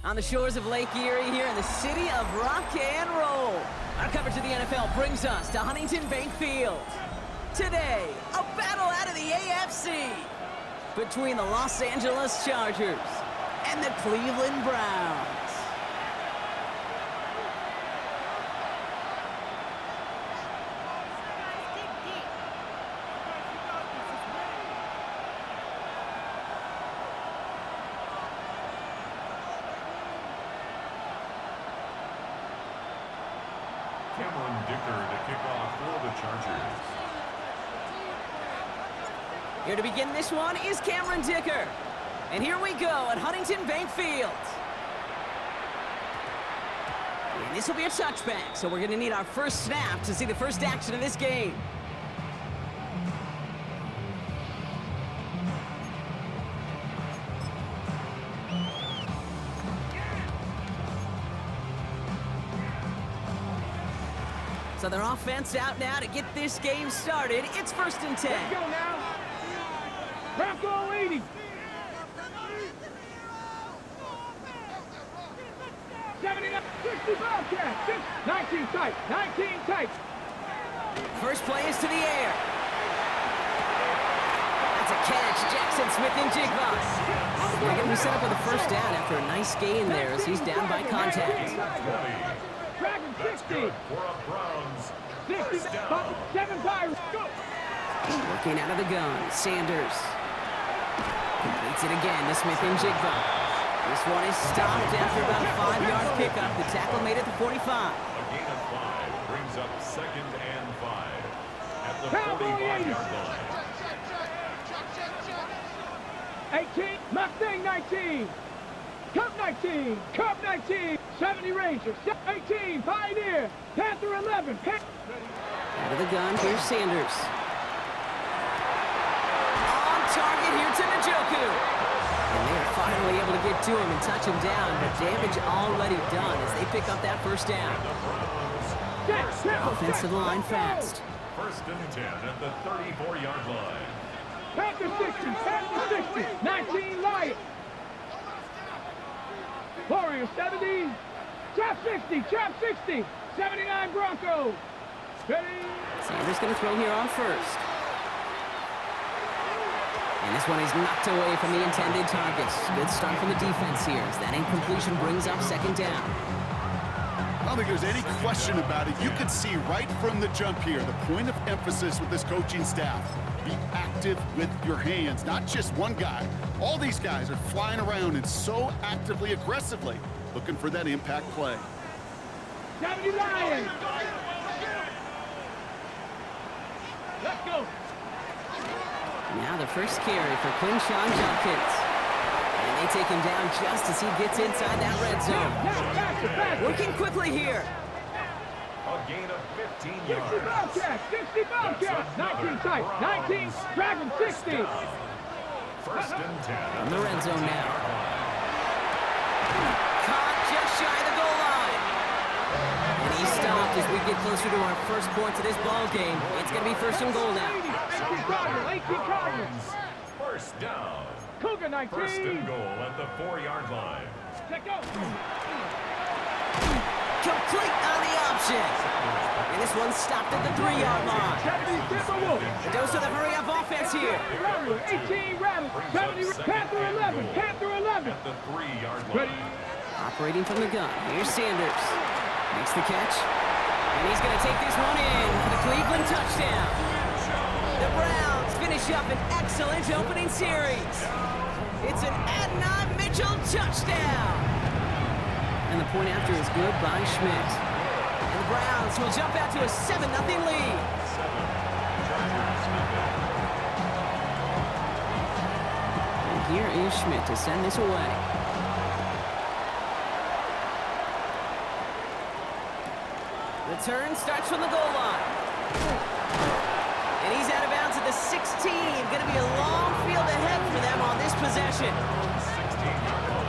on the shores of Lake Erie here in the city of rock and roll. Our coverage of the NFL brings us to Huntington Bank Field. Today, a battle out of the AFC between the Los Angeles Chargers and the Cleveland Browns. Cameron Dicker to kick off for the Chargers. Here to begin this one is Cameron Dicker. And here we go at Huntington Bank Field. And this will be a touchback, so we're going to need our first snap to see the first action of this game. So their offense out now to get this game started. It's 1st and 10. Let's go now. Bronco 80. 79, 60 Bobcat. 19 tight. 19 tight. First play is to the air. That's a catch. Jackson Smith-Njigba. They're going to be set up with a first down after a nice gain there as he's down by contact. Dragon 60. Good for a Browns. 60. First down. 7 Pirates. Go. Working out of the gun. Sanders. Completes it again to Smith-Njigba. This one is stopped after about a 5-yard pickup. The tackle made it to 45. A gain of 5 brings up 2nd and 5 at the Cowboy 45-yard line. 18. Mustang 19. Cup 19. Cup 19. 70 Rangers. 18. Pioneer. Panther 11. Out of the gun, here's Sanders. On target here to Njoku. And they are finally able to get to him and touch him down, but damage already done as they pick up that first down. Offensive line fast. 1st and 10 at the 34-yard line. Panther 60. Panther 60. 19 Lion. Warrior 70. Trap 60. Trap 60. 79 Broncos. Ready. Sanders going to throw here on first. And this one is knocked away from the intended targets. Good start from the defense here as that incompletion brings up 2nd down. I don't think there's any question about it. You can see right from the jump here, the point of emphasis with this coaching staff. Be active with your hands, not just one guy. All these guys are flying around and so actively, aggressively, looking for that impact play. 70 Lions. Let's go. Now the first carry for Quinshon Judkins. And they take him down just as he gets inside that red zone. Working quickly here. A gain of 15 60 yards. Bobcat. 60 Bobcat. 19 tight. 19. Dragon 60. 1st and 10. In the red zone now. Caught just shy of the goal line. And he's stopped as we get closer to our first points of this ball game. It's going to be 1st and goal now. 18 Cardinals. 18 Cardinals. First down. Cougar 19. 1st and goal at the 4-yard line. Check go. Complete on the option. And this one's stopped at the 3-yard line. 70 Timberwolves. A dose of the hurry-up offense here. Rattler. 18 Rattler. 70 Panther 11. Panther 11. At the 3-yard line. Ready. Operating from the gun. Here's Sanders. Makes the catch. And he's going to take this one in for the Cleveland touchdown. The Browns finish up an excellent opening series. It's an Adonai Mitchell touchdown. And the point after is good by Schmidt. And the Browns will jump out to a 7-0 lead. 7. Chargers nothing. And here is Schmidt to send this away. Return starts from the goal line. And he's out of bounds at the 16. Going to be a long field ahead for them on this possession. 16-yard line.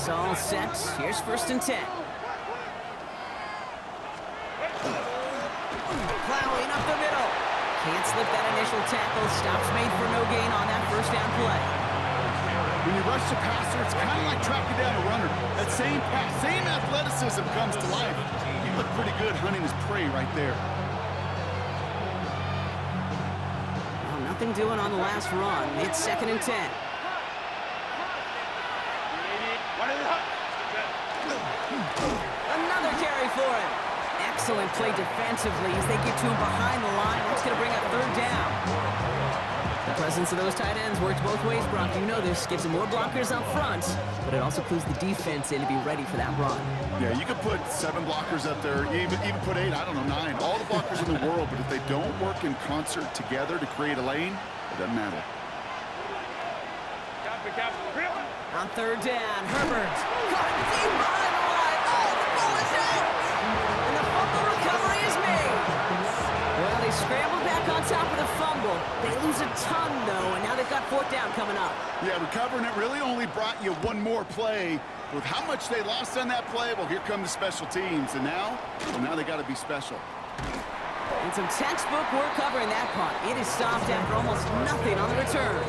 pass all set. Here's 1st and 10. Plowing up the middle. Can't slip that initial tackle. Stops made for no gain on that 1st down play. When you rush the passer, it's kind of like tracking down a runner. That same pass, same athleticism comes to life. He looked pretty good hunting his prey right there. Well, nothing doing on the last run. It's 2nd and 10. Another carry for him. Excellent play defensively as they get to him behind the line. That's going to bring up 3rd down. The presence of those tight ends works both ways, Brock. You know this. Gives them more blockers up front, but it also clues the defense in to be ready for that run. Yeah, you could put 7 blockers up there, even put 8, I don't know, 9. All the blockers in the world, but if they don't work in concert together to create a lane, it doesn't matter. On 3rd down, Herbert. Caught deep behind the line. Oh, the ball is out! And the fumble recovery is made. Well, they scrambled back on top of the fumble. They lose a ton, though, and now they've got 4th down coming up. Yeah, recovering it really only brought you one more play. With how much they lost on that play, well, here come the special teams. And now they got to be special. And some textbook work covering that punt. It is stopped after almost nothing on the return.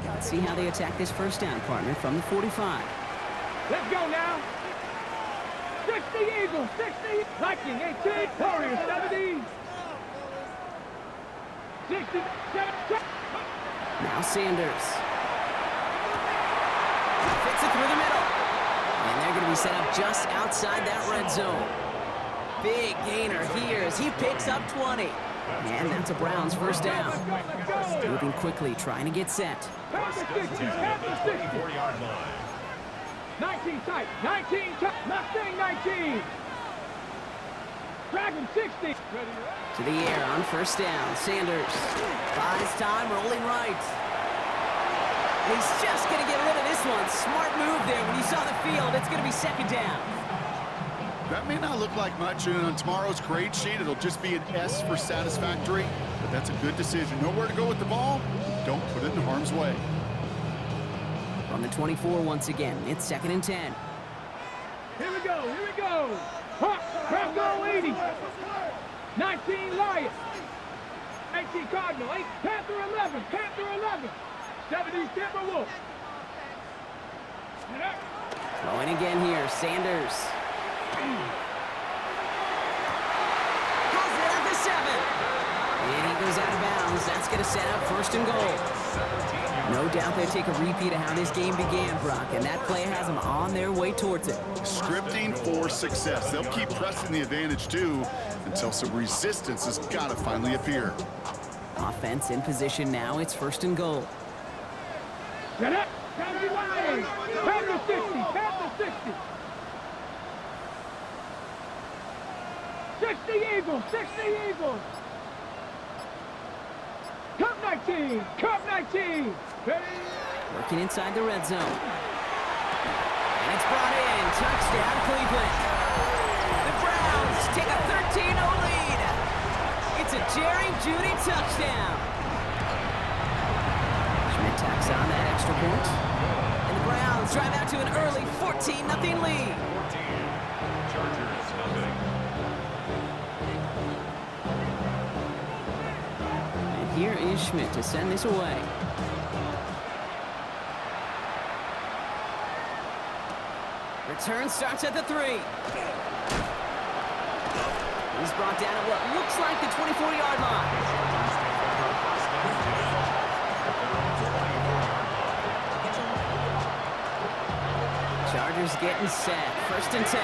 Let's see how they attack this 1st down, partner, from the 45. Let's go now. 60 Eagles, 60. Viking 18, Warriors 70. 67. Now Sanders. Fits it through the middle. And they're going to be set up just outside that red zone. Big gainer here as he picks up 20. And that's a Browns 1st down. Let's go. Moving quickly, trying to get set. Count the 60, count the 60. 4-yard line. 19 tight, 19 tight, Mustang 19. Dragon 60. To the air on 1st down. Sanders. Buys time, rolling right. And he's just going to get rid of this one. Smart move there. When you saw the field, it's going to be 2nd down. That may not look like much, and on tomorrow's grade sheet, it'll just be an S for satisfactory, but that's a good decision. Know where to go with the ball? Don't put it in harm's way. From the 24 once again, it's 2nd and 10. Here we go, here we go. Hawk, Bronco 80. 19 Lions. 18 Cardinal, 8 Panther 11, Panther 11. 70 Timberwolves. Throwing again here, Sanders. Has it at the 7. And he goes out of bounds. That's going to set up 1st and goal. No doubt they take a repeat of how this game began, Brock, and that play has them on their way towards it. Scripting for success. They'll keep pressing the advantage, too, until some resistance has got to finally appear. Offense in position now. It's 1st and goal. Get up. County Lions. Panther 60, Panther 60. 60 Eagles, 60 Eagles. Cup 19, Cup 19. Ready? Working inside the red zone. And it's brought in. Touchdown, Cleveland. The Browns take a 13-0 lead. It's a Jerry Jeudy touchdown. Schmidt tacks on that extra point. And the Browns drive out to an early 14-0 lead. 14. Chargers, nothing. And here is Schmidt to send this away. Return starts at the 3. He's brought down at what looks like the 24-yard line. Chargers getting set. 1st and 10.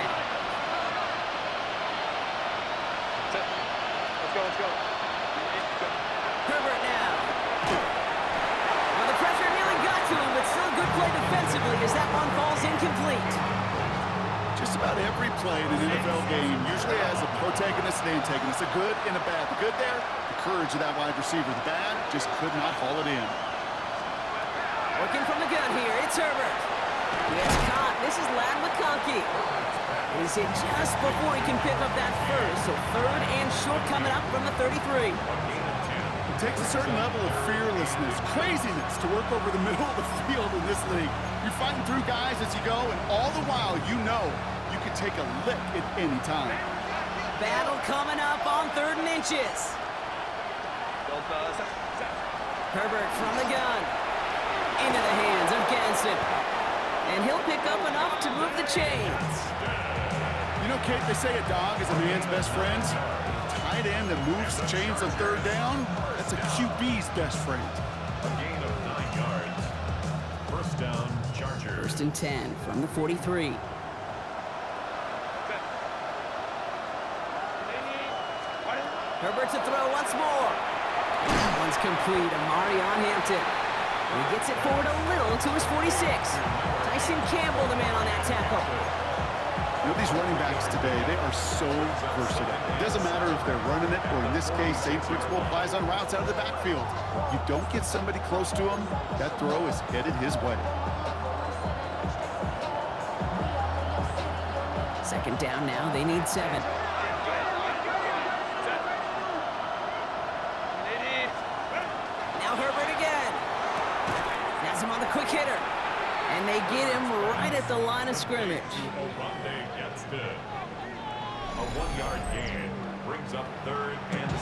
Let's go. Herbert now. Well, the pressure nearly got to him, but still good play defensively as that one falls incomplete. Just about every play in an NFL game usually has a protagonist and antagonist, a good and a bad. The good there, the courage of that wide receiver. The bad, just could not haul it in. Working from the gun here, it's Herbert. Gets caught. This is Ladd McConkey. And he's hit just before he can pick up that first. So third and short coming up from the 33. It takes a certain level of fearlessness, craziness to work over the middle of the field in this league. You're fighting through guys as you go, and all the while you know you can take a lick at any time. Battle coming up on 3rd and inches. Herbert from the gun. Into the hands of Ganson. And he'll pick up enough to move the chains. You know, Kate, they say a dog is a man's best friend. Tight end that moves the chains on 3rd down, that's a QB's best friend. A gain of 9 yards. First down, Chargers. 1st and 10 from the 43. Herbert to throw once more. That one's complete. Amarion Hampton. He gets it forward a little to his 46. Tyson Campbell, the man on that tackle. You know, these running backs today, they are so versatile. It doesn't matter if they're running it, or in this case, same principle applies on routes out of the backfield. You don't get somebody close to him, that throw is headed his way. 2nd down now. They need 7. Now Herbert again. Has him on the quick hitter. And they get him right at the line of scrimmage. Rondé gets it. A 1-yard gain brings up 3rd and 6.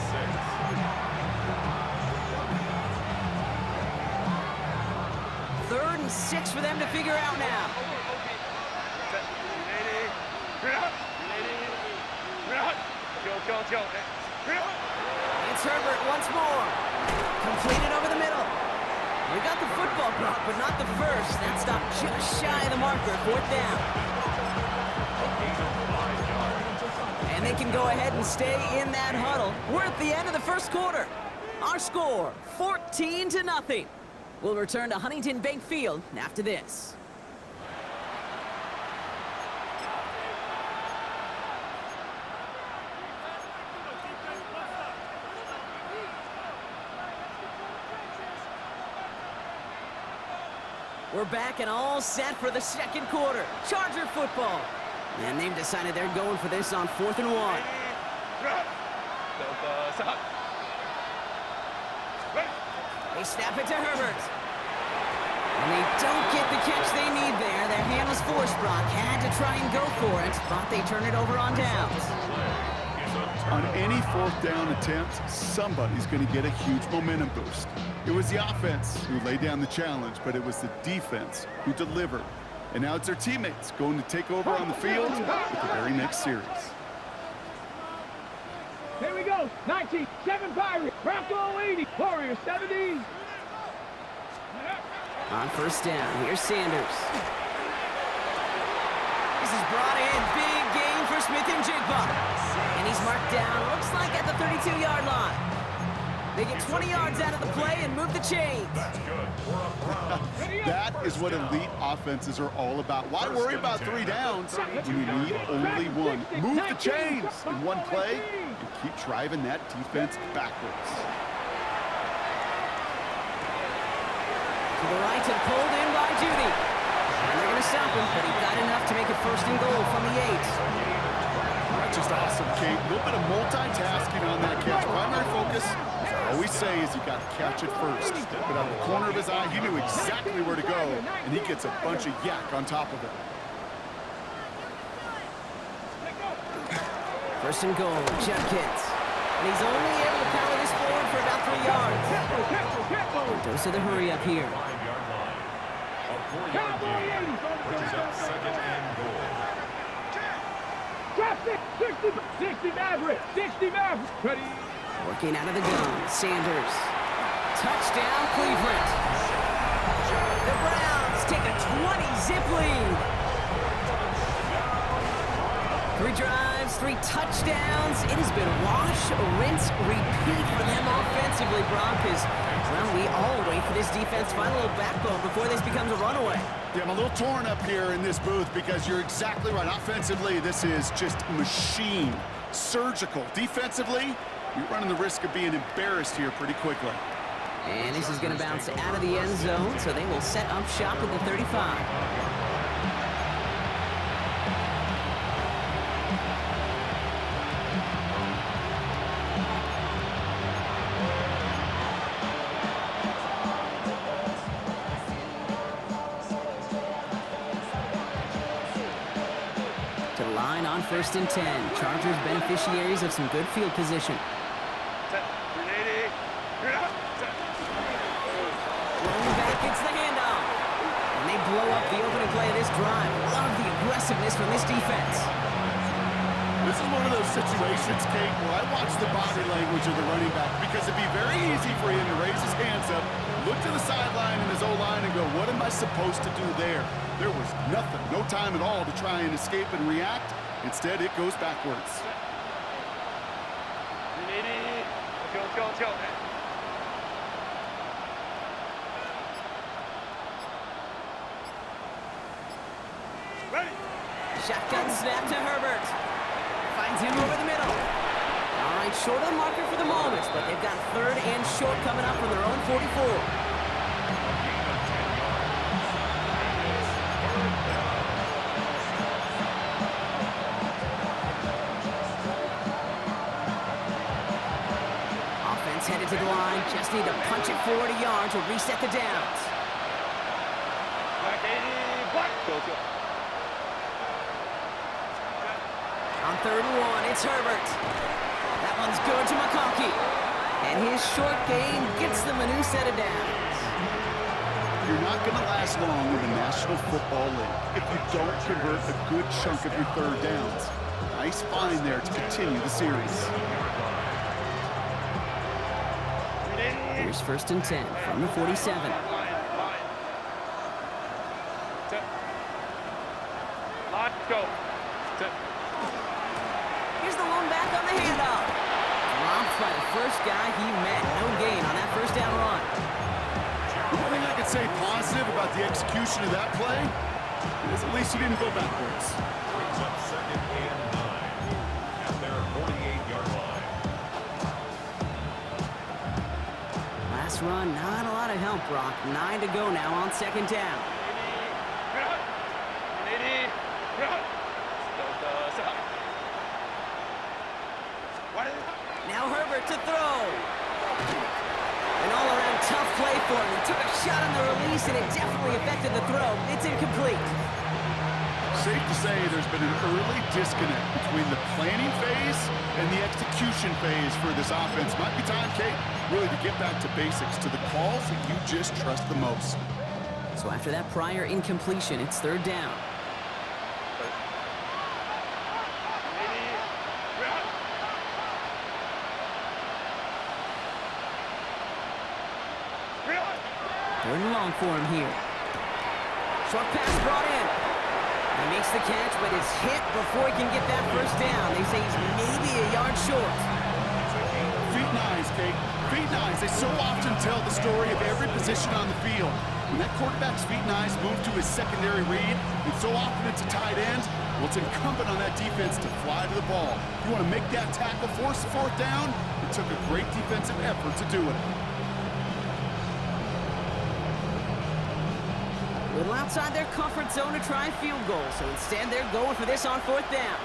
3rd and 6 for them to figure out now. It's Herbert once more. Completed over the middle. We got the football block, but not the first. That stopped just shy of the marker. 4th down. And they can go ahead and stay in that huddle. We're at the end of the 1st quarter. Our score, 14-0. We'll return to Huntington Bank Field after this. We're back and all set for the 2nd quarter. Charger football. And they've decided they're going for this on 4th and 1. They snap it to Herbert. And they don't get the catch they need there. Their hand was forced. Brock had to try and go for it, but they turn it over on downs. On any 4th down attempt, somebody's going to get a huge momentum boost. It was the offense who laid down the challenge, but it was the defense who delivered. And now it's their teammates going to take over on the field with the very next series. Here we go. 19, 7 Pirates. Bronco 80. Warriors 70. On 1st down, here's Sanders. This is brought in. Big gain for Smith-Njigba. And he's marked down, looks like at the 32-yard line. They get 20 yards out of the play and move the chains. That is what elite offenses are all about. Why worry about 3 downs when you need only 1? Move the chains in one play and keep driving that defense backwards. To the right and pulled in by Judy. And they're going to stop him, but he got enough to make it 1st and goal from the 8. That's just awesome, Kate. A little bit of multitasking on that catch. Primary focus, as I always say, is you got to catch it first. But out of the corner of his eye, he knew exactly where to go, and he gets a bunch of yak on top of it. 1st and goal, Judkins. And he's only able to power this forward for about 3 yards. Dose of the hurry up here. 5-yard line. A 4-yard gain brings up 2nd and goal. Drop 60 Maverick. 60 Maverick. Ready. Working out of the gun, Sanders. Touchdown, Cleveland. The Browns take a 20-zip lead. 3 drives, 3 touchdowns. It has been wash, rinse, repeat for them offensively, Brock. Well, we all wait for this defense to find a little backbone before this becomes a runaway. Yeah, I'm a little torn up here in this booth because you're exactly right. Offensively, this is just machine, surgical. Defensively, you're running the risk of being embarrassed here pretty quickly. And this is going to bounce out of the end zone, so they will set up shop at the 35. first and 10. Chargers beneficiaries of some good field position. Rolling back, it's the handoff. And they blow up the opening play of this drive. Love the aggressiveness from this defense. This is one of those situations, Kate, where I watch the body language of the running back because it'd be very easy for him to raise his hands up, look to the sideline in his O-line and go, what am I supposed to do there? There was nothing, no time at all to try and escape and react. Instead, it goes backwards. Shotgun snap to Herbert. Finds him over the middle. All right, short on marker for the moment, but they've got third and short coming up from their own 44. Headed to the line, just need to punch it forward a yard to reset the downs. On 3rd and 1, it's Herbert. That one's good to McConkey. And his short gain gets them a new set of downs. You're not going to last long in the National Football League if you don't convert a good chunk of your 3rd downs. Nice find there to continue the series. Here's 1st and 10 from the 47. Here's the lone back on the handoff. Dropped by the first guy he met. No gain on that 1st down run. One thing I could say positive about the execution of that play is at least he didn't go backwards. Brings up 2nd and 9 at their 48-yard line. Last run, not a lot of help, Brock. 9 to go now on 2nd down. Now Herbert to throw. An all-around tough play for him. He took a shot on the release, and it definitely affected the throw. It's incomplete. Safe to say there's been an early disconnect between the planning phase and the execution phase for this offense. Might be time, Kate, really to get back to basics, to the calls that you just trust the most. So after that prior incompletion, it's 3rd down. Third and long for him here. Short pass brought in. He makes the catch, but is hit before he can get that 1st down. They say he's maybe a yard short. Feet nines, Kate. Feet nines. They so often tell the story of every position on the field. When that quarterback's feet nines move to his secondary read, and so often it's a tight end, well, it's incumbent on that defense to fly to the ball. You want to make that tackle, force the 4th down? It took a great defensive effort to do it. A little outside their comfort zone to try a field goal, so instead they're going for this on 4th down.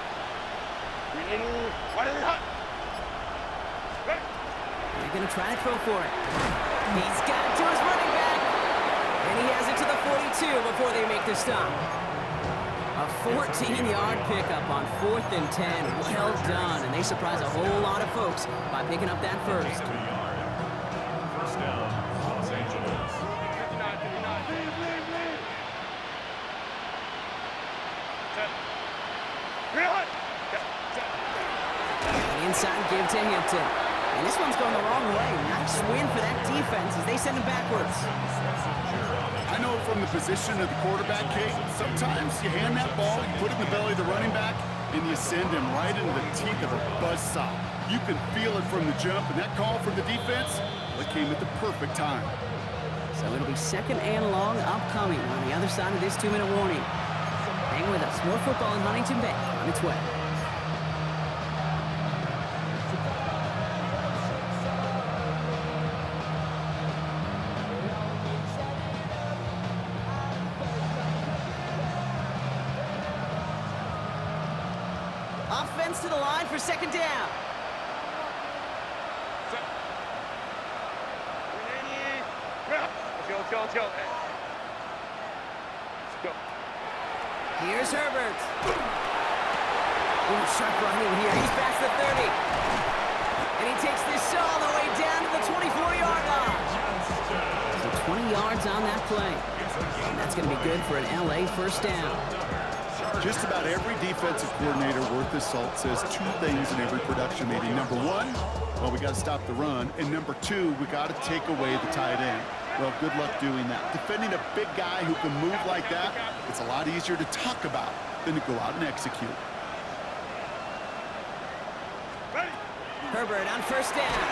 They're going to try to throw for it. He's got it to his running back, and he has it to the 42 before they make the stop. A 14-yard pickup on 4th and 10. Well done, and they surprise a whole lot of folks by picking up that first. 1st down, Los Angeles. Inside give to Hampton. And this one's going the wrong way. Nice win for that defense as they send him backwards. I know from the position of the quarterback, Kate, sometimes you hand that ball, you put it in the belly of the running back, and you send him right into the teeth of a buzzsaw. You can feel it from the jump, and that call from the defense, well, it came at the perfect time. So it'll be 2nd and long upcoming on the other side of this 2-minute warning. Hang with us. More football in Huntington Bay on its way. Offense to the line for 2nd down. Here's Herbert. Ooh, sharp running here. He's past the 30. And he takes this all the way down to the 24-yard line. So 20 yards on that play. And that's going to be good for an LA first down. Just about every defensive coordinator worth his salt says two things in every production meeting. Number one, well, we got to stop the run. And number two, we got to take away the tight end. Well, good luck doing that. Defending a big guy who can move like that, it's a lot easier to talk about than to go out and execute. Herbert on first down.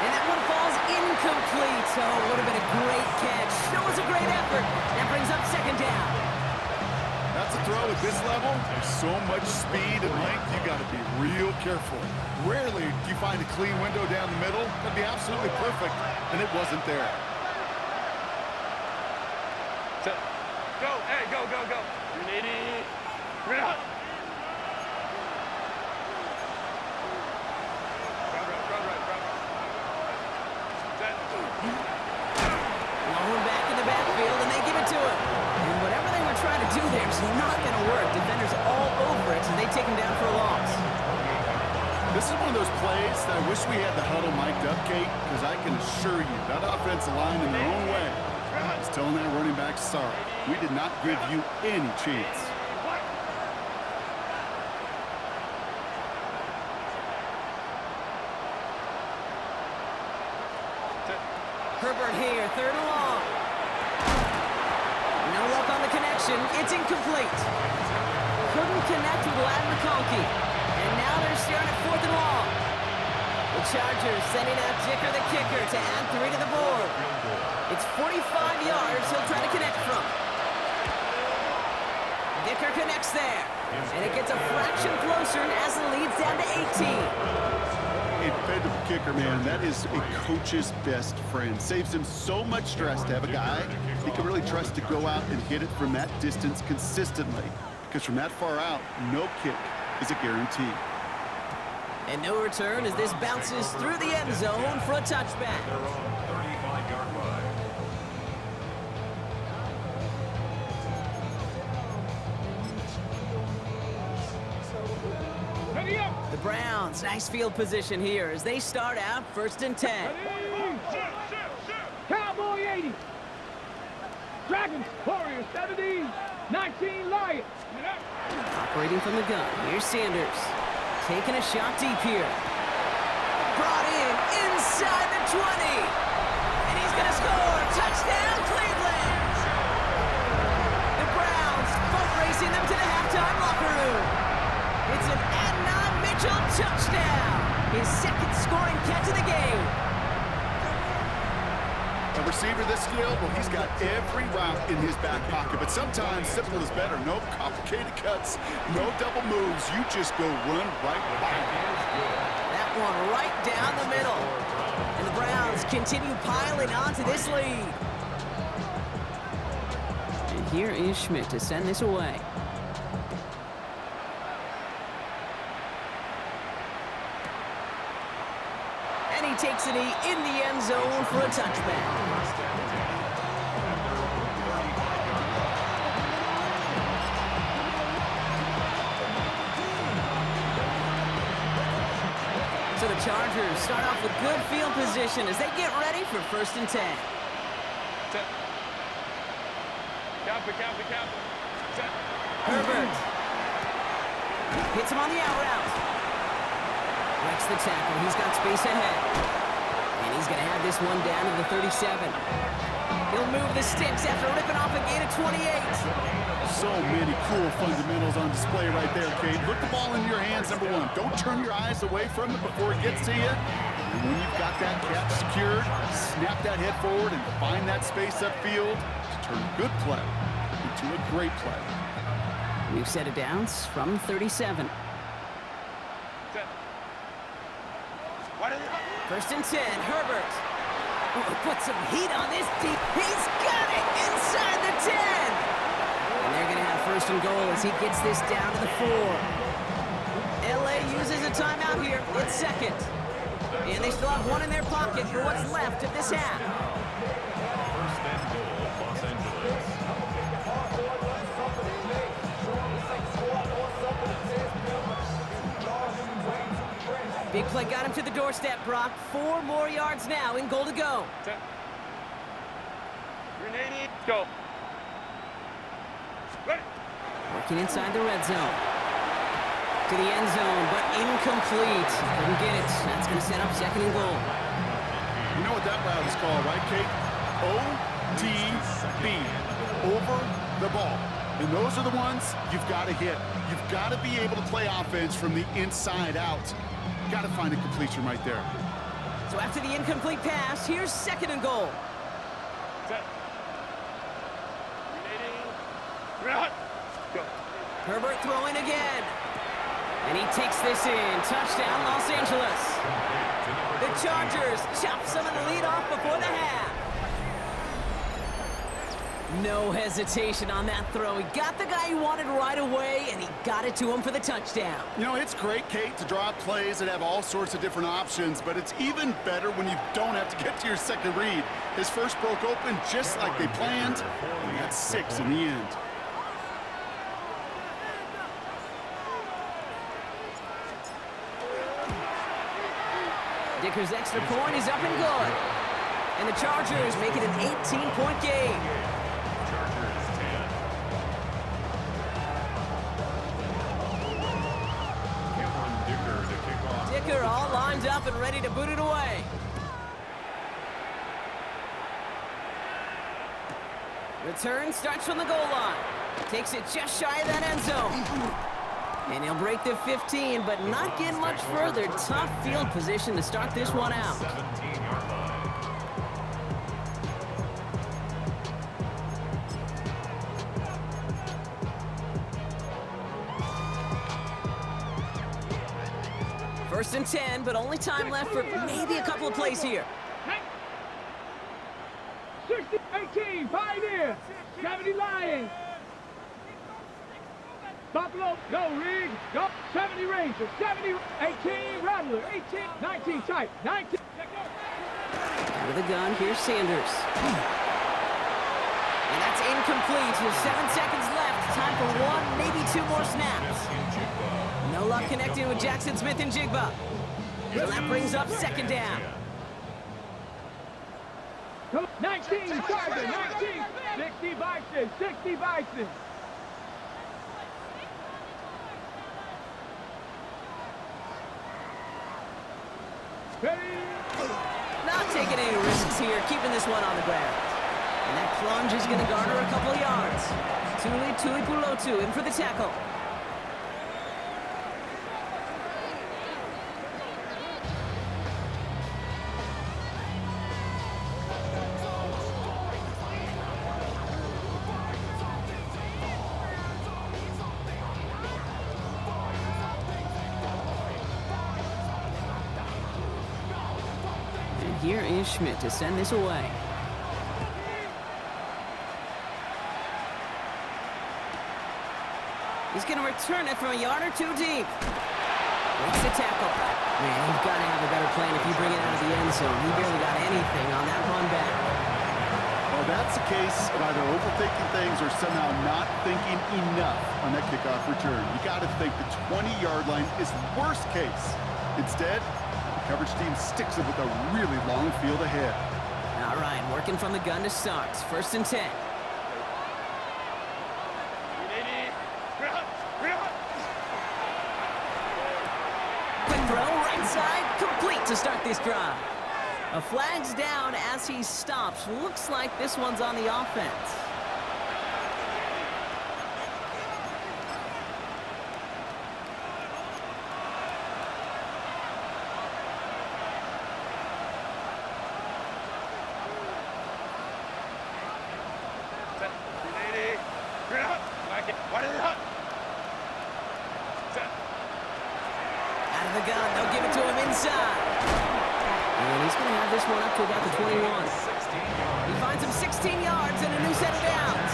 And that one falls incomplete. So it would have been a great catch. That was a great effort. That brings up second down. That's a throw at this level. There's so much speed and length, you got to be real careful. Rarely do you find a clean window down the middle. That'd be absolutely perfect, and it wasn't there. Set. Go. Hey, go. Ready. Bring it up. Long back in the backfield, and they give it to him. And whatever they were trying to do there is not going to work. Defenders all over it, so they take him down for a loss. This is one of those plays that I wish we had the huddle mic'd up, Kate, because I can assure you that offensive line in their own way is telling that running back, sorry, we did not give you any chance. Herbert here, third and long. No luck on the connection. It's incomplete. Couldn't connect with Ladd McConkey. And now they're staring at fourth and long. The Chargers sending out Dicker the kicker to add 3 to the board. It's 45 yards he'll try to connect from. Dicker connects there. And it gets a fraction closer as the lead's down to 18. A dependable kicker, man, that is a coach's best friend. Saves him so much stress to have a guy he can really trust to go out and hit it from that distance consistently. Because from that far out, no kick is a guarantee. And no return as this bounces through the end zone for a touchback. Their own 35-yard line. Ready up. The Browns, nice field position here as they start out first and 10. Cowboy 80. Dragons, Warriors 70. 19 Lions. Operating from the gun, here's Sanders. Taking a shot deep here. Brought in inside the 20. And he's going to score. Touchdown, Cleveland. The Browns boat racing them to the halftime locker room. It's an Adnan Mitchell touchdown. His second scoring catch of the game. A receiver this skilled, well, he's got every route in his back pocket. But sometimes simple is better. No complicated cuts, no double moves. You just go run right by him. That one right down the middle. And the Browns continue piling onto this lead. And here is Schmidt to send this away. And he takes it in the end zone for a touchback. So the Chargers start off with good field position as they get ready for first and 10. Copy. Set. Herbert hits him on the out route. Breaks the tackle. He's got space ahead. And he's going to have this one down to the 37. He'll move the sticks after ripping off a gain of 28. So many cool fundamentals on display right there, Kate. Put the ball in your hands, number one. Don't turn your eyes away from it before it gets to you. And when you've got that catch secured, snap that head forward and find that space upfield to turn a good play into a great play. We've set it down from 37. First and 10, Herbert. Ooh, put some heat on this deep. He's got it inside the 10. And they're going to have first and goal as he gets this down to the 4. LA uses a timeout here. It's second. And they still have one in their pocket for what's left of this half. First and goal, Los Angeles. play got him to the doorstep, Brock. 4 more yards now in goal to go. Set. Grenade. Go. Ready. Working inside the red zone. To the end zone, but incomplete. Couldn't get it. That's going to set up 2nd and goal. You know what that route is called, right, Kate? ODB. Over the ball. And those are the ones you've got to hit. You've got to be able to play offense from the inside out. Got to find a completion right there. So after the incomplete pass, here's 2nd and goal. Set. Grenade. Go. Herbert throwing again. And he takes this in. Touchdown, Los Angeles. The Chargers chop some of the lead off before the half. No hesitation on that throw. He got the guy he wanted right away, and he got it to him for the touchdown. You know, it's great, Kate, to draw up plays that have all sorts of different options, but it's even better when you don't have to get to your second read. His first broke open just like they planned, and that's 6 in the end. Dicker's extra point is up and good. And the Chargers make it an 18-point game. Chargers 10. Cameron Dicker to kick off. Dicker all lined up and ready to boot it away. Return starts from the goal line. Takes it just shy of that end zone. And he'll break the 15, but not get much further. Tough field position to start this one out. 17-yard line. First and 10, but only time left for maybe a couple of plays here. 60, 18, Pioneer. 70 Lions. Buffalo, go Reed, go. 70 Rangers, 70, 18 Rattler, 18, 19 tight, 19. Out of the gun, here's Sanders. And that's incomplete with 7 seconds left. Time for 1, maybe 2 more snaps. No luck connecting with Jackson Smith and Jigba. So that brings up 2nd down. 19, Charger, 19, 60 Bison, 60 Bison. Not taking any risks here, keeping this one on the ground. And that plunge is going to garner a couple of yards. Tuli Tuipulotu in for the tackle. And here is Schmidt to send this away. He's going to return it from a yard or 2 deep. Breaks the tackle. Man, you've got to have a better plan if you bring it out of the end zone. He barely got anything on that run back. Well, that's a case of either overthinking things or somehow not thinking enough on that kickoff return. You got to think the 20-yard line is worst case. Instead, the coverage team sticks it with a really long field ahead. All right, working from the gun to start. First and 10. Quick throw, right side, complete to start this drive. A flag's down as he stops. Looks like this one's on the offense. Out of the gun, they'll give it to him inside. And he's going to have this one up to about the 21. He finds him 16 yards and a new set of downs.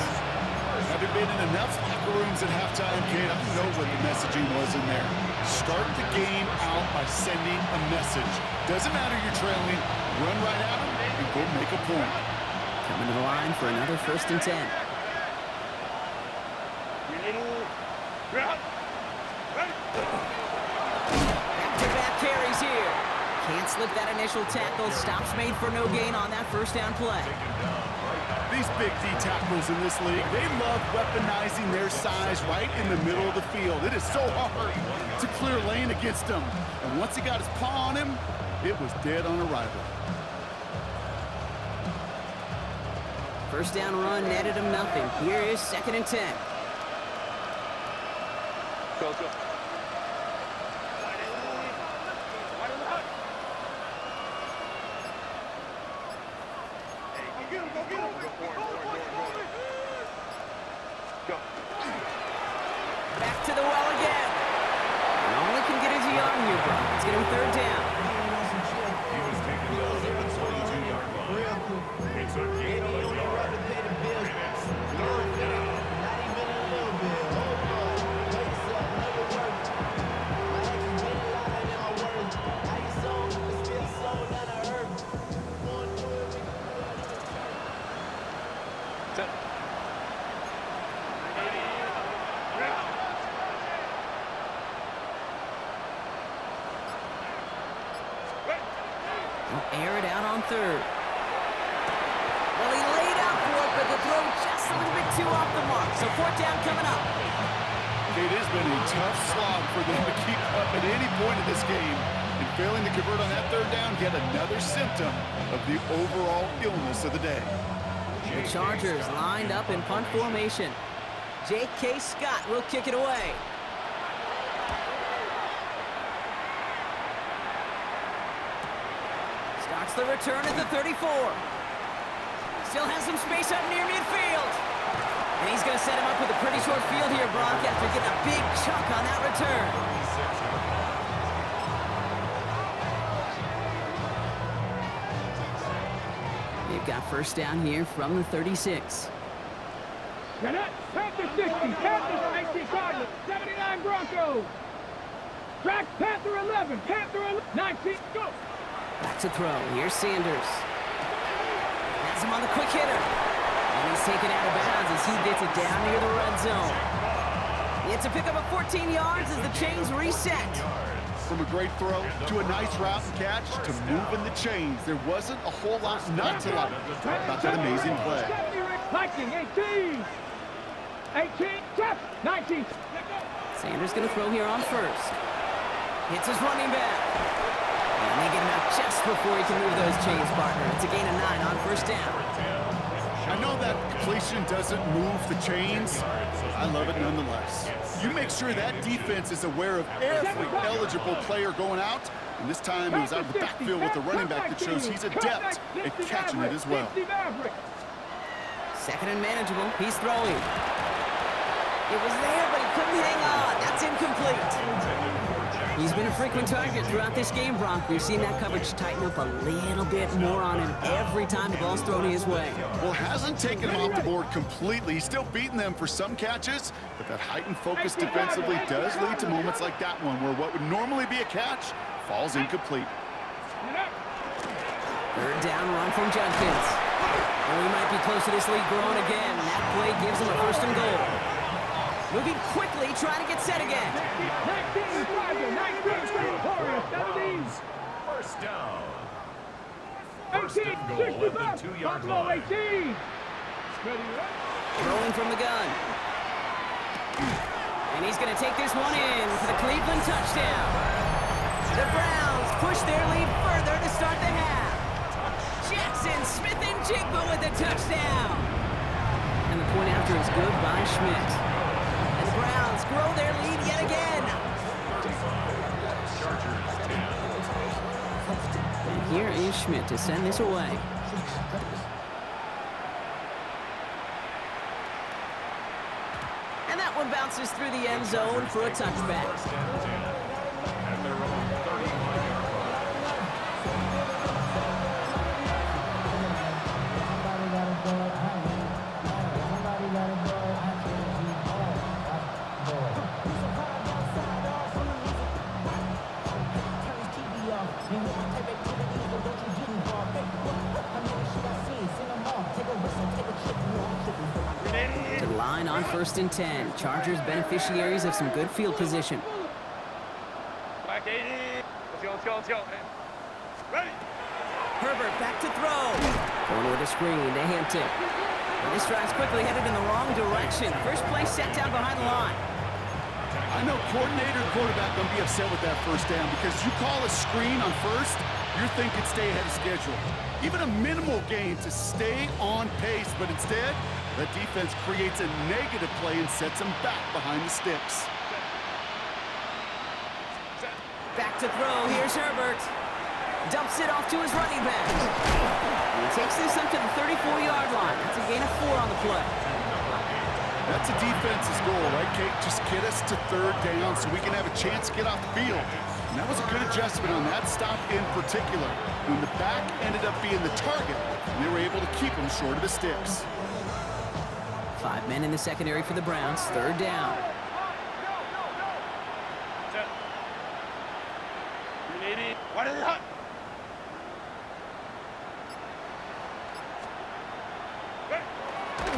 Having been in enough locker rooms at halftime, Kate, I know what the messaging was in there. Start the game out by sending a message. Doesn't matter you're trailing, run right at them and go make a point. Coming to the line for another first and 10. Back-to-back carries here. Can't slip that initial tackle. Stops made for no gain on that first down play. These big D tackles in this league, they love weaponizing their size right in the middle of the field. It is so hard to clear lane against them. And once he got his paw on him, it was dead on arrival. First down run netted him nothing. Here is 2nd and 10. Go. Back to the well again. And all he can get is a yard here, bro. Let's get him 3rd down. He was taken down at the 22-yard line. It's a gain of a yard. And it's 3rd down. He'll air it out on 3rd. Well, he laid out for it, but the throw just a little bit too off the mark. So 4th down coming up. It has been a tough slog for them to keep up at any point in this game. And failing to convert on that 3rd down, yet another symptom of the overall illness of the day. The Chargers lined up in punt formation. J.K. Scott will kick it away. Starts the return at the 34. Still has some space up near midfield. And he's going to set him up with a pretty short field here, Brock, after getting a big chunk on that return. They've got first down here from the 36. Panther 60, Panthers 19 Cardinals, 79 Broncos. Track Panther 11, Panther 19, go. Back to throw. Here's Sanders. Has him on the quick hitter. And he's taken out of bounds as he gets it down near the red zone. It's a pickup of 14 yards as the chains reset. From a great throw to a nice route and catch to moving the chains, there wasn't a whole lot not to like about that amazing play. 19, 18. 18, 19. Sanders going to throw here on 1st. Hits his running back. And they get him out just before he can move those chains, partner. It's a gain of 9 on 1st down. I know that completion doesn't move the chains. I love it nonetheless. You make sure that defense is aware of every eligible player going out. And this time it was out of the backfield with the running back that shows he's adept at catching it as well. 2nd and manageable. He's throwing. It was there, but he couldn't hang on. That's incomplete. He's been a frequent target throughout this game, Bronk. We've seen that coverage tighten up a little bit more on him every time the ball's thrown his way. Well, hasn't taken him off the board completely. He's still beating them for some catches, but that heightened focus defensively does lead to moments like that one where what would normally be a catch falls incomplete. 3rd down run from Judkins. And we might be close to this lead growing again. That play gives him a 1st and goal. Moving quickly, trying to get set again. 1st down. 18, 2-yard line. 18. Throwing from the gun. And he's going to take this one in for the Cleveland touchdown. The Browns push their lead further to start the half. Jackson Smith-Njigba with a touchdown. And the point after is good by Schmidt. And the Browns grow their lead yet again. And here is Schmidt to send this away. And that one bounces through the end zone for a touchback. At their own 35-yard To the line on 1st and 10. Chargers beneficiaries of some good field position. Back 80. Let's go. Herbert back to throw. Going with a screen to Hampton. And this drive's quickly headed in the wrong direction. First play set down behind the line. I know coordinator and quarterback going to be upset with that first down because you call a screen on first, you're thinking stay ahead of schedule. Even a minimal gain to stay on pace, but instead, the defense creates a negative play and sets them back behind the sticks. Back to throw. Here's Herbert. Dumps it off to his running back. He takes this up to the 34-yard line. That's a gain of 4 on the play. That's a defense's goal, right, Kate? Just get us to third down so we can have a chance to get off the field. And that was a good adjustment on that stop in particular. When the back ended up being the target, they were able to keep him short of the sticks. 5 men in the secondary for the Browns. Third down.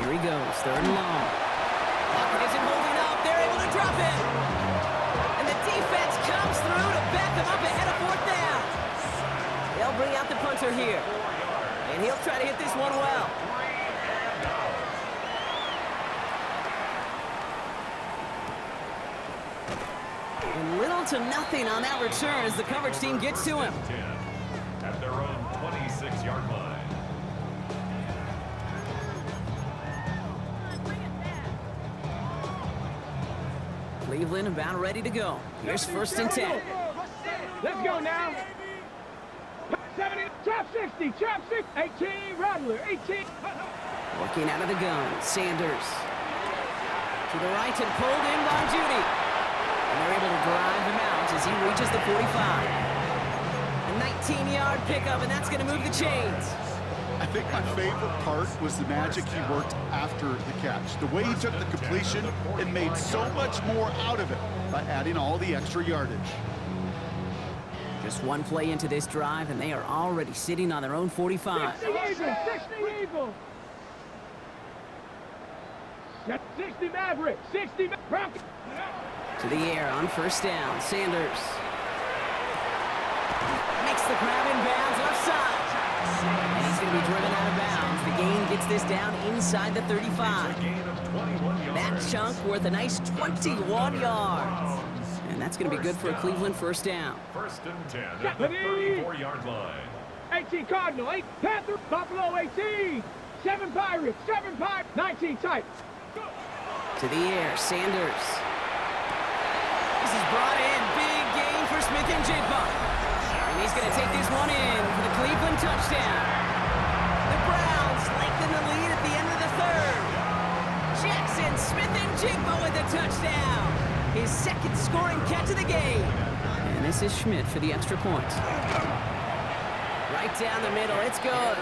Here he goes, third and long. Pocket isn't holding up. They're able to drop him. And the defense comes through to back them up ahead of fourth down. They'll bring out the punter here. And he'll try to hit this one well. And little to nothing on that return as the coverage team gets to him. At their own 26-yard line. Cleveland about ready to go. Here's first and 10. Let's go now. 70, trap 60, trap 6, 18, Rattler, 18. Working out of the gun, Sanders. To the right and pulled in by Judy. And they're able to drive him out as he reaches the 45. A 19-yard pickup, and that's going to move the chains. I think my favorite part was the magic he worked after the catch. The way he took the completion and made so much more out of it by adding all the extra yardage. Just one play into this drive, and they are already sitting on their own 45. 60 Eagles, 60 Eagles. 60 Maverick, 60 Maverick. To the air on first down, Sanders. Makes the grab in bounds, left side. And he's going to be driven out of bounds. The gain gets this down inside the 35. That chunk worth a nice 21 yards. And that's going to be good for a Cleveland first down. First and 10 at the 34-yard line. 18 Cardinal, 8 Panther, Buffalo 18. 7 Pirates, 7 Pirates, 19 Titans. To the air, Sanders. This is brought in. Big gain for Smith and Jigba. And he's going to take this one in for the Cleveland touchdown. The Browns lengthen the lead at the end of the third. Jackson Smith-Njigba with a touchdown. His second scoring catch of the game. And this is Schmidt for the extra point. Right down the middle, it's good.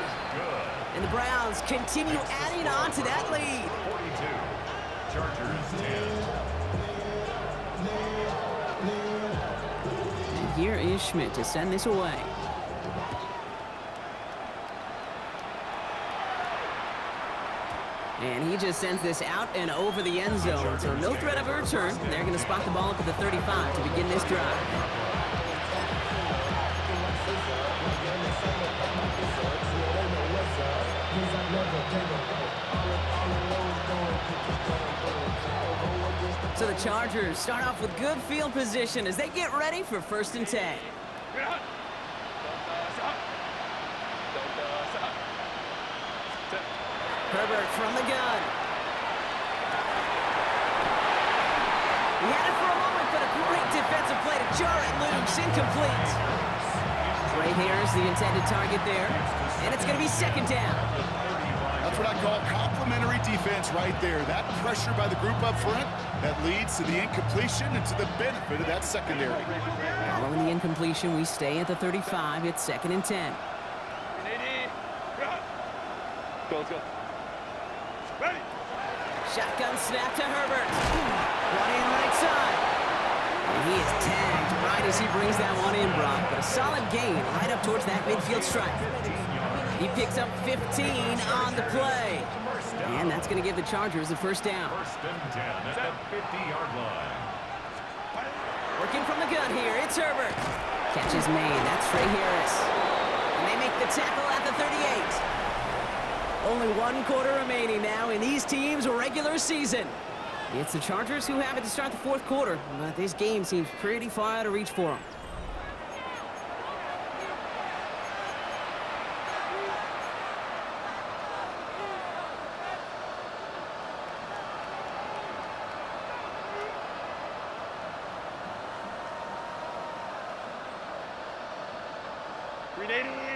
And the Browns continue adding on to that lead. 42. Chargers 10. And here is Schmidt to send this away. And he just sends this out and over the end zone. So no threat of a return. They're going to spot the ball up at the 35 to begin this drive. So the Chargers start off with good field position as they get ready for first and 10. Herbert from the gun. He had it for a moment, but a great defensive play to jar it loose, incomplete. Right here is the intended target there, and it's going to be second down. That's what I call complimentary defense right there. That pressure by the group up front, that leads to the incompletion and to the benefit of that secondary. Following the incompletion, we stay at the 35. It's second and 10. Let's go. Shotgun snap to Herbert. One in right side. And he is tagged right as he brings that one in, Brock. But a solid gain right up towards that midfield stripe. He picks up 15 on the play. And that's going to give the Chargers a first down. First and 10 at the 50-yard line. Working from the gun here, it's Herbert. Catch is made. That's Trey Harris. the tackle at the 38. Only one quarter remaining now in these teams' regular season. It's the Chargers who have it to start the fourth quarter, but this game seems pretty far out of reach for them.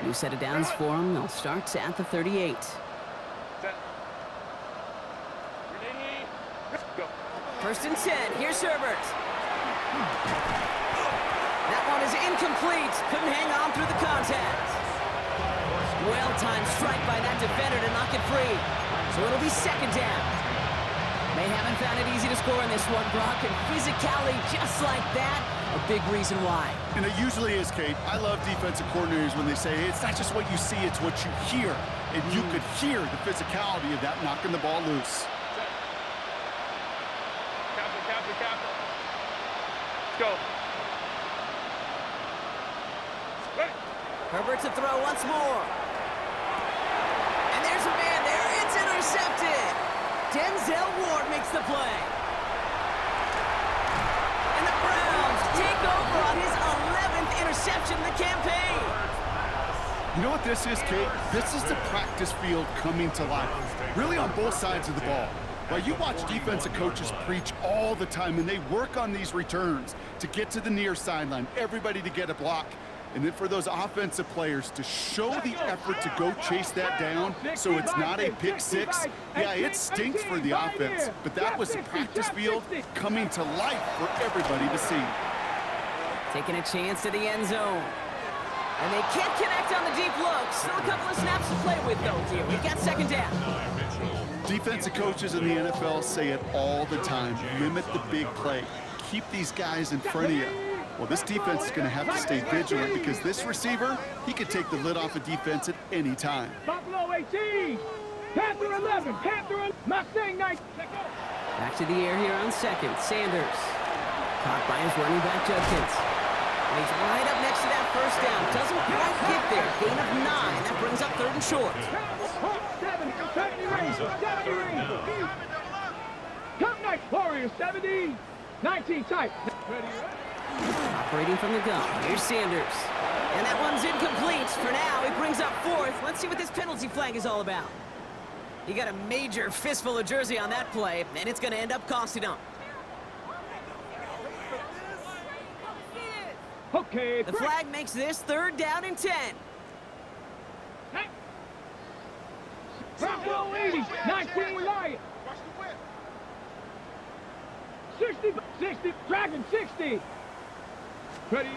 New set of downs for them. They'll start at the 38. First and 10. Here's Herbert. That one is incomplete. Couldn't hang on through the contact. Well-timed strike by that defender to knock it free. So it'll be second down. They haven't found it easy to score in this one, Brock, and physicality just like that, a big reason why. And it usually is, Kate. I love defensive coordinators when they say, hey, it's not just what you see, it's what you hear. And you could hear the physicality of that knocking the ball loose. Captain. Go. Herbert to throw once more. And there's a man there. It's intercepted. Denzel Ward makes the play. And the Browns take over on his 11th interception in the campaign. You know what this is, Kate? This is the practice field coming to life. Really on both sides of the ball. Well, you watch defensive coaches preach all the time, and they work on these returns to get to the near sideline, everybody to get a block. And then for those offensive players to show the effort to go chase that down so it's not a pick six. Yeah, it stinks for the offense, but that was the practice field coming to life for everybody to see. Taking a chance to the end zone. And they can't connect on the deep look. Still a couple of snaps to play with, though, here. We've got second down. Defensive coaches in the NFL say it all the time. Limit the big play. Keep these guys in front of you. Well, this defense is going to have to stay vigilant because this receiver, he could take the lid off a defense at any time. Buffalo 18. Panther 11. Panther Mustang 9. Back to the air here on second. Sanders. Caught by his running back, Judkins. And he's right up next to that first down. Doesn't quite get there. Gain of 9. That brings up third and short. 70 range. Top Knight Warriors 70. 19 type. Operating from the gun. Here's Sanders. And that one's incomplete. For now, he brings up fourth. Let's see what this penalty flag is all about. He got a major fistful of jersey on that play, and it's going to end up costing him. Okay. The flag makes this third down and 10. Buffalo 80. 19 Lions. 60. Dragon 60. Ready.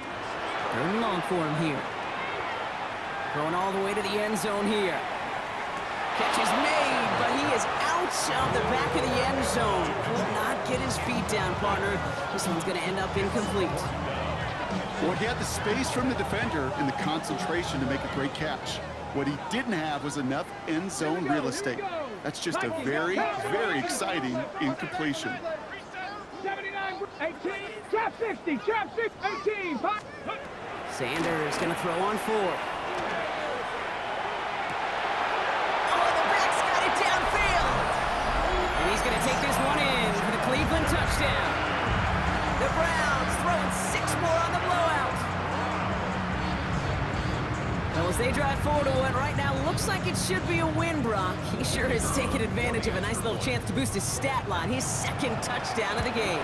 Third and long for him here. Going all the way to the end zone here. Catch is made, but he is out of the back of the end zone. Could not get his feet down, partner. This one's going to end up incomplete. Well, he had the space from the defender and the concentration to make a great catch. What he didn't have was enough end zone real estate. That's just a very, very exciting incompletion. 79, 18, trap 60, 18. Sanders going to throw on fourth. Oh, the back's got it downfield. And he's going to take this one in for the Cleveland touchdown. The Browns throwing 6 more on the blowout. Well, as they drive forward to what right now looks like it should be a win, Brock. He sure is taking advantage of a nice little chance to boost his stat line. His second touchdown of the game.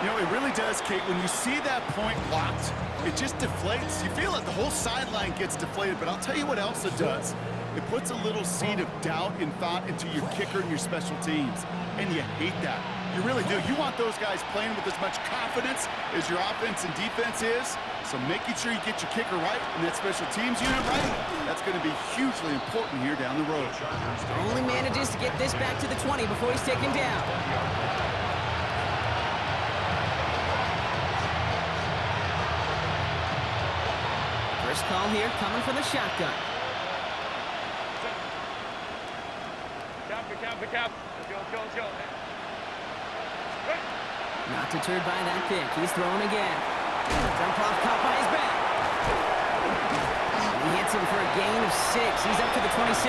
You know, it really does, Kate. When you see that point blocked, it just deflates. You feel like the whole sideline gets deflated, but I'll tell you what else it does. It puts a little seed of doubt and thought into your kicker and your special teams, and you hate that. You really do. You want those guys playing with as much confidence as your offense and defense is, so making sure you get your kicker right and that special teams unit right, that's going to be hugely important here down the road. Only manages to get this back to the 20 before he's taken down. First call here coming from the shotgun. Cap. Let's go. Not deterred by that pick. He's throwing again. Jump off caught by his back. He hits him for a gain of 6. He's up to the 26.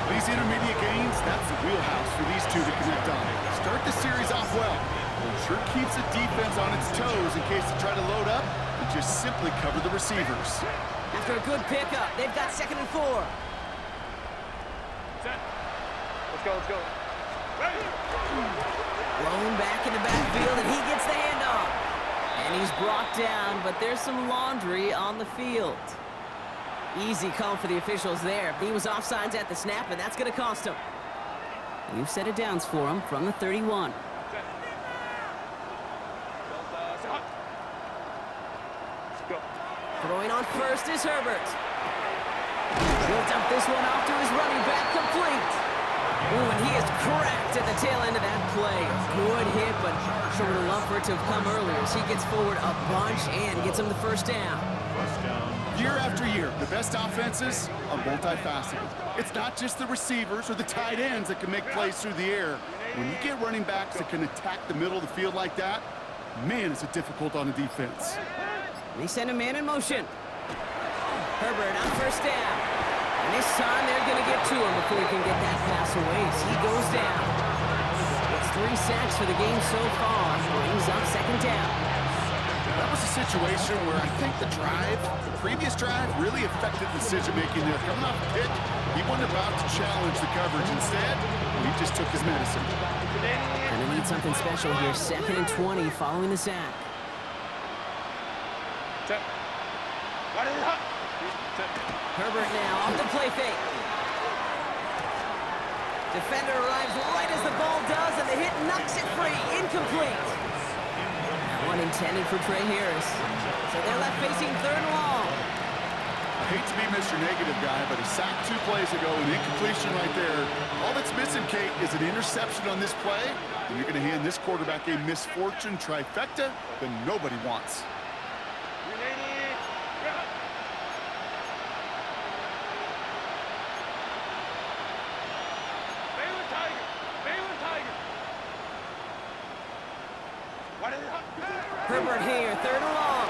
These intermediate gains, that's the wheelhouse for these two to connect on. Start the series off well. It sure keeps the defense on its toes in case they try to load up and just simply cover the receivers. After a good pickup, they've got 2nd and 4. Set. Let's go, let's go. Ready. Blown back in the backfield, and he gets the handoff. And he's brought down, but there's some laundry on the field. Easy call for the officials there. He was offsides at the snap, and that's going to cost him. New set of downs for him from the 31. Set. Go. Throwing on first is Herbert. He'll dump this one off to his running back, complete. Ooh, and he is cracked at the tail end of that play. Good hit, but sure would love for it to have come earlier as he gets forward a bunch and gets him the first down. Year after year, the best offenses are multifaceted. It's not just the receivers or the tight ends that can make plays through the air. When you get running backs that can attack the middle of the field like that, man, is it difficult on a defense. They send a man in motion. Herbert on first down. And this time they're going to get to him before he can get that pass away. So he goes down. It's 3 sacks for the game so far. Brings up 2nd down. That was a situation where I think the previous drive, really affected decision-making there. Coming off the pick, he wasn't about to challenge the coverage. Instead, he just took his medicine. And they need something special here. 2nd and 20 following the sack. Set. Right in the hut. Set. Herbert now off the play fake. Defender arrives right as the ball does, and the hit knocks it free. Incomplete. That one intended for Trey Harris. So they're left facing 3rd and long. I hate to be Mr. Negative guy, but a sack 2 plays ago, an incompletion right there. All that's missing, Kate, is an interception on this play, and you're going to hand this quarterback a misfortune trifecta that nobody wants. Herbert here, 3rd and long.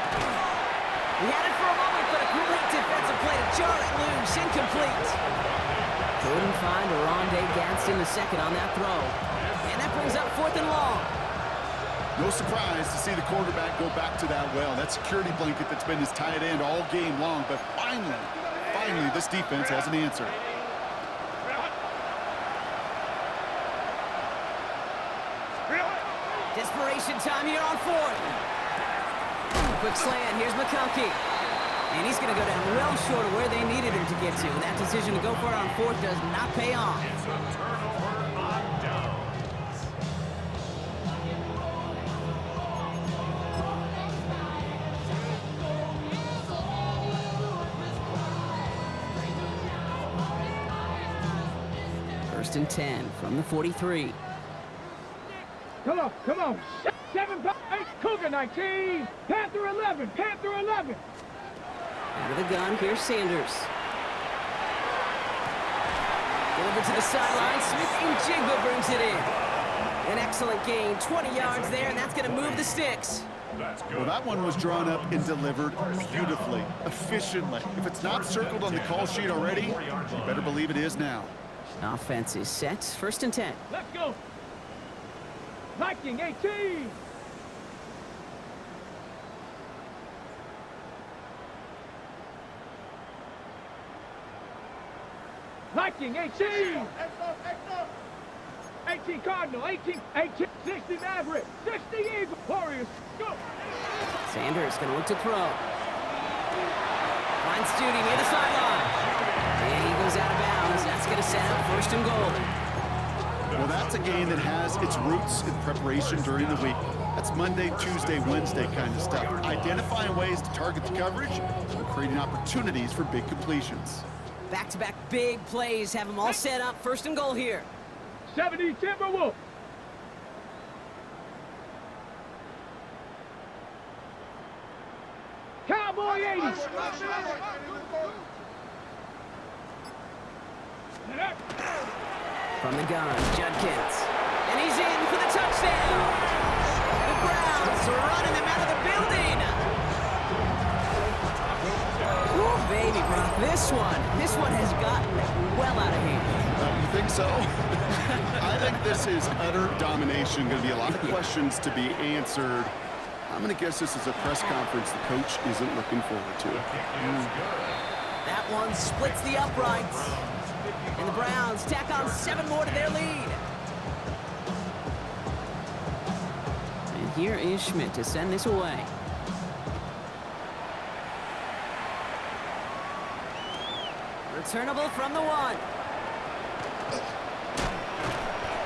He had it for a moment, but a great defensive play to jar it loose. Incomplete. Couldn't find Rondé Gadsden the second on that throw. And that brings up 4th and long. No surprise to see the quarterback go back to that well. That security blanket that's been his tight end all game long, but finally, this defense has an answer. Desperation time here on 4th. Quick slant, here's McConkey. And he's going to go down well short of where they needed him to get to. That decision to go for it on 4th does not pay off. It's a turnover on downs. First and 10 from the 43. Come on, come on. 7, 8, Cougar 19, Panther 11, Panther 11. Out of the gun, here's Sanders. Over to the sideline, Smith-Njigba brings it in. An excellent gain, 20 yards there, and that's going to move the sticks. Well, that one was drawn up and delivered beautifully, efficiently. If it's not circled on the call sheet already, you better believe it is now. Offense is set, 1st and 10. Let's go. Viking 18. Viking 18. 18 Cardinal, 18, 60 Maverick, 60 Eagle, Warriors, go. Sanders going to look to throw. Finds Judy near the sideline. And he goes out of bounds. That's going to set up 1st and goal. Well, that's a game that has its roots in preparation during the week. That's Monday, Tuesday, Wednesday kind of stuff. Identifying ways to target the coverage and creating opportunities for big completions. Back-to-back big plays have them all set up. 1st and goal here. 70 Timberwolf. Cowboy 80. From the gun, Judkins. And he's in for the touchdown. The Browns are running them out of the building. This one has gotten well out of hand. You think so? I think this is utter domination. Going to be a lot of questions to be answered. I'm going to guess this is a press conference the coach isn't looking forward to. That one splits the uprights. And the Browns tack on 7 more to their lead. And here is Schmidt to send this away. Returnable from the 1.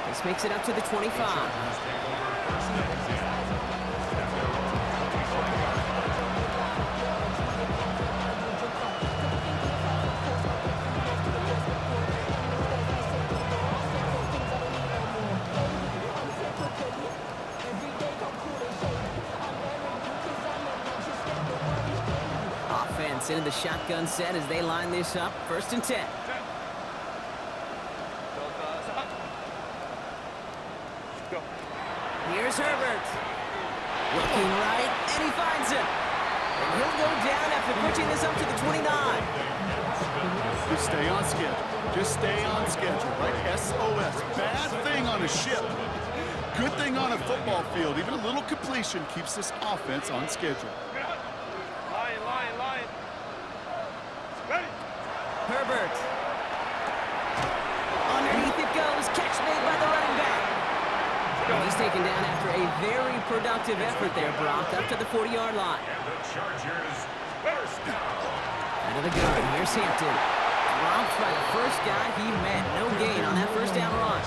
This makes it up to the 25. Offense into the shotgun set as they line this up. 1st and 10. Here's Herbert. Looking right, and he finds him. And he'll go down after pushing this up to the 29. Just stay on schedule. Just stay on schedule, right? SOS. Bad thing on a ship. Good thing on a football field. Even a little completion keeps this offense on schedule. Line. Ready. Herbert. Underneath it goes. Catch made by the running back. And he's taken down after a very productive effort there, Brock, up to the 40-yard line. And the Chargers first down. Out of the gun, here's Hampton. Dropped by the first guy he met. No gain on that 1st down run.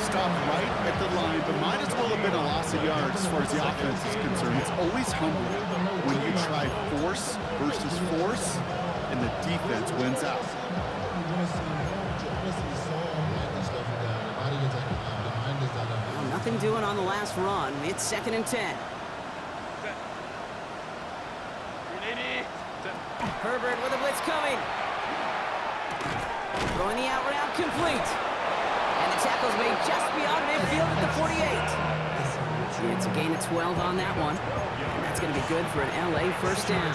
Stop right at the line, but might as well have been a loss of yards as far as the offense is concerned. It's always humbling when you try force versus force, and the defense wins out. Well, nothing doing on the last run. It's 2nd and 10. Herbert with a blitz coming. Throwing the out route complete. And the tackle's made just beyond midfield at the 48. It's a gain of 12 on that one. And that's going to be good for an LA 1st down.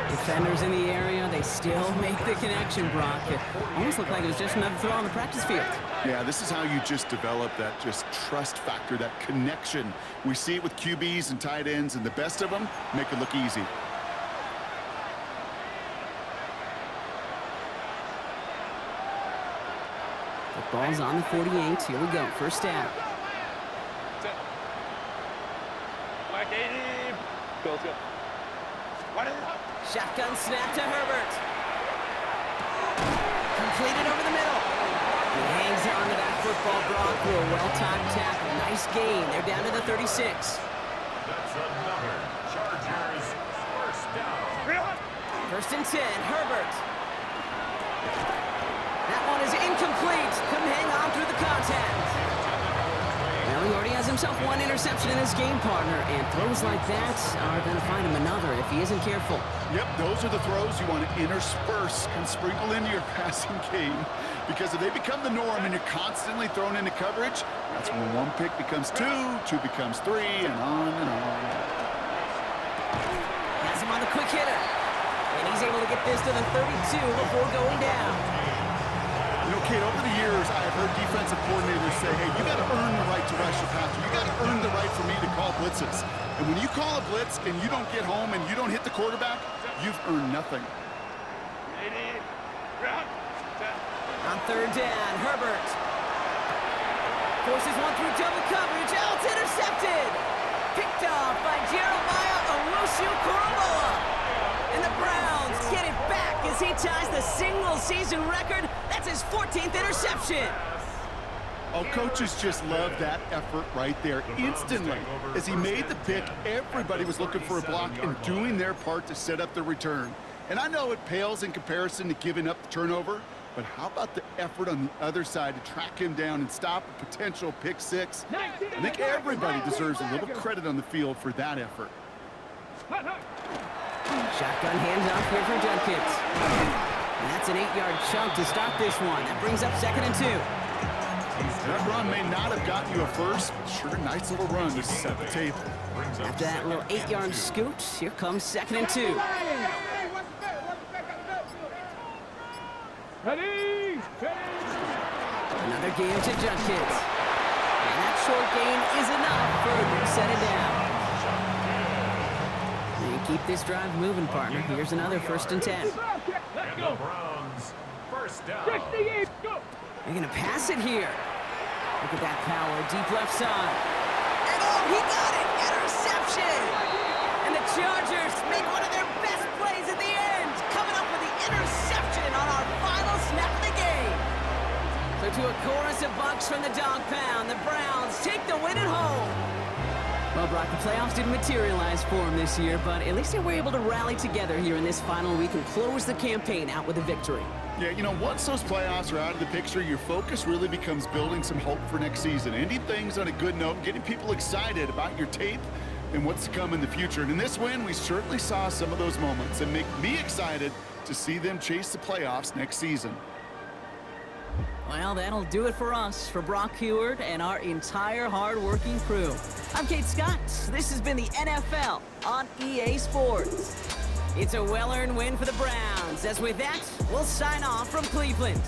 Defenders in the area, they still make the connection, Brock. It almost looked like it was just another throw on the practice field. Yeah, this is how you just develop that just trust factor, that connection. We see it with QBs and tight ends, and the best of them make it look easy. The ball's on the 48. Here we go. 1st down. Black 80. Go. Shotgun snap to Herbert. Completed over the middle. He hangs on to that football, Brock, for a well-timed tackle. Nice gain. They're down to the 36. That's another Chargers first down. 1st and 10. Herbert. That one is incomplete. Couldn't hang on through the contact. Well, he already has himself 1 interception in his game, partner, and throws like that are going to find him another if he isn't careful. Yep, those are the throws you want to intersperse and sprinkle into your passing game, because if they become the norm and you're constantly thrown into coverage, that's when 1 pick becomes 2, 2 becomes 3, and on and on. Has him on the quick hitter, and he's able to get this to the 32 before going down. You know, Kate, over the years, I've heard defensive coordinators say, hey, you got to earn the right to rush your passer. You got to earn the right for me to call blitzes. And when you call a blitz and you don't get home and you don't hit the quarterback, you've earned nothing. On 3rd down, Herbert forces one through double coverage. Oh, it's intercepted. Picked off by Jeremiah Owusu-Koramoah. And the Browns get it back as he ties the single-season record. That's his 14th interception. Oh, coaches just love that effort right there. Instantly, as he made the pick, everybody was looking for a block and doing their part to set up the return. And I know it pales in comparison to giving up the turnover, but how about the effort on the other side to track him down and stop a potential pick 6? I think everybody deserves a little credit on the field for that effort. Shotgun handoff here for Judkins. And that's an 8-yard chunk to start this one. That brings up 2nd and 2. That run may not have gotten you a first, but sure, nice little run to set the table. After that little 8-yard scoot, here comes 2nd and 2. Ready? Ready? Another game to Judkins. And that short gain is enough for him to set it down. And keep this drive moving, partner. Here's another 1st and 10. Let's And the go. Browns, first down. 68, go. They're going to pass it here. Look at that power, deep left side. And oh, he got it! Interception! And the Chargers make one of their best plays at the end, coming up with the interception on our final snap of the game. So to a chorus of bucks from the dog pound, the Browns take the win at home. Well, Brock, the playoffs didn't materialize for them this year, but at least they were able to rally together here in this final week and close the campaign out with a victory. Yeah, you know, once those playoffs are out of the picture, your focus really becomes building some hope for next season, ending things on a good note, getting people excited about your tape and what's to come in the future. And in this win, we certainly saw some of those moments and make me excited to see them chase the playoffs next season. Well, that'll do it for us, for Brock Huard and our entire hard-working crew. I'm Kate Scott. This has been the NFL on EA Sports. It's a well-earned win for the Browns, as with that, we'll sign off from Cleveland.